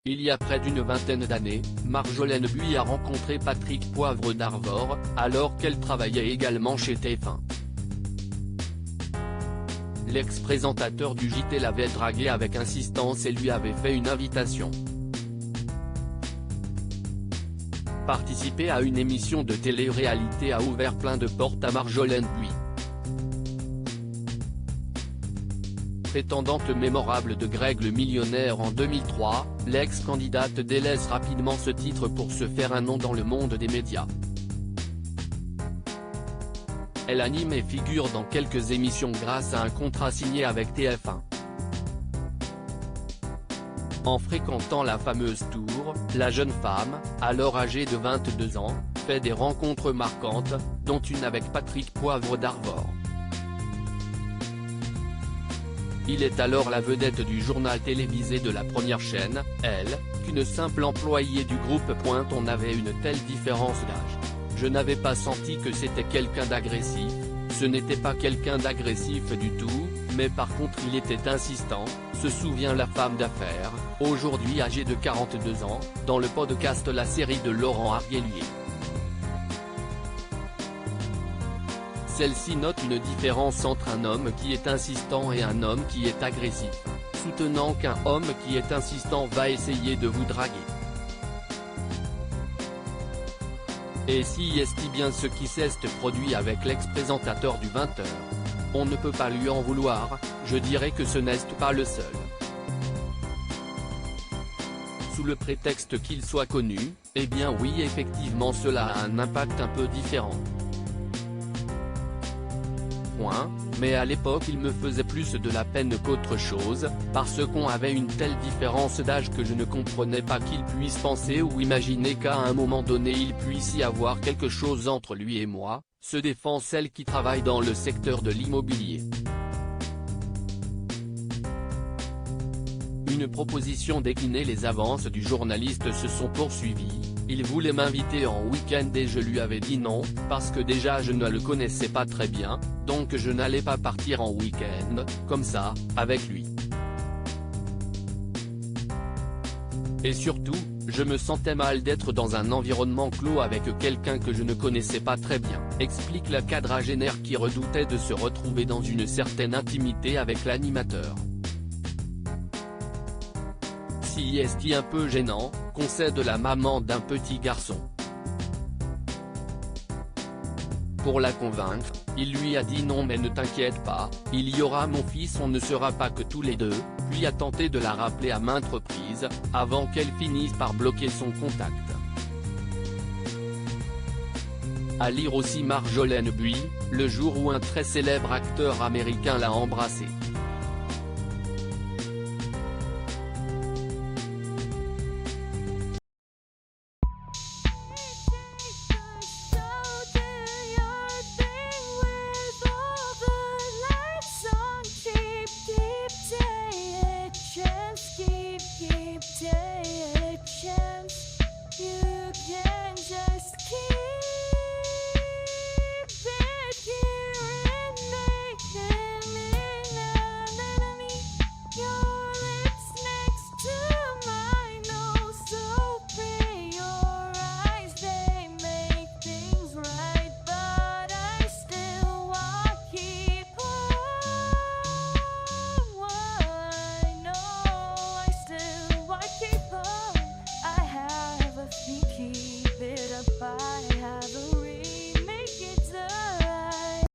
Il y a près d'une vingtaine d'années, Marjolaine Buys a rencontré Patrick Poivre d'Arvor, alors qu'elle travaillait également chez TF1. L'ex-présentateur du JT l'avait draguée avec insistance et lui avait fait une invitation. Participer à une émission de télé-réalité a ouvert plein de portes à Marjolaine Buys. Prétendante mémorable de Greg le millionnaire en 2003, l'ex-candidate délaisse rapidement ce titre pour se faire un nom dans le monde des médias. Elle anime et figure dans quelques émissions grâce à un contrat signé avec TF1. En fréquentant la fameuse tour, la jeune femme, alors âgée de 22 ans, fait des rencontres marquantes, dont une avec Patrick Poivre d'Arvor. Il est alors la vedette du journal télévisé de la première chaîne, elle, qu'une simple employée du groupe. On avait une telle différence d'âge. Je n'avais pas senti que c'était quelqu'un d'agressif, ce n'était pas quelqu'un d'agressif du tout, mais par contre il était insistant, se souvient la femme d'affaires, aujourd'hui âgée de 42 ans, dans le podcast La série de Laurent Arguelier. Celle-ci note une différence entre un homme qui est insistant et un homme qui est agressif, soutenant qu'un homme qui est insistant va essayer de vous draguer. Et si est bien ce qui s'est produit avec l'ex-présentateur du 20h. On ne peut pas lui en vouloir, je dirais que ce n'est pas le seul. Sous le prétexte qu'il soit connu, eh bien oui effectivement cela a un impact un peu différent. Mais à l'époque il me faisait plus de la peine qu'autre chose, parce qu'on avait une telle différence d'âge que je ne comprenais pas qu'il puisse penser ou imaginer qu'à un moment donné il puisse y avoir quelque chose entre lui et moi, se défend celle qui travaille dans le secteur de l'immobilier. Une proposition déclinée, les avances du journaliste se sont poursuivies. Il voulait m'inviter en week-end et je lui avais dit non, parce que déjà je ne le connaissais pas très bien, donc je n'allais pas partir en week-end, comme ça, avec lui. Et surtout, je me sentais mal d'être dans un environnement clos avec quelqu'un que je ne connaissais pas très bien, explique la quadragénaire qui redoutait de se retrouver dans une certaine intimité avec l'animateur. Si est un peu gênant, concède la maman d'un petit garçon. Pour la convaincre, il lui a dit non mais ne t'inquiète pas, il y aura mon fils, on ne sera pas que tous les deux, puis a tenté de la rappeler à maintes reprises, avant qu'elle finisse par bloquer son contact. À lire aussi Marjolaine Buys, le jour où un très célèbre acteur américain l'a embrassée.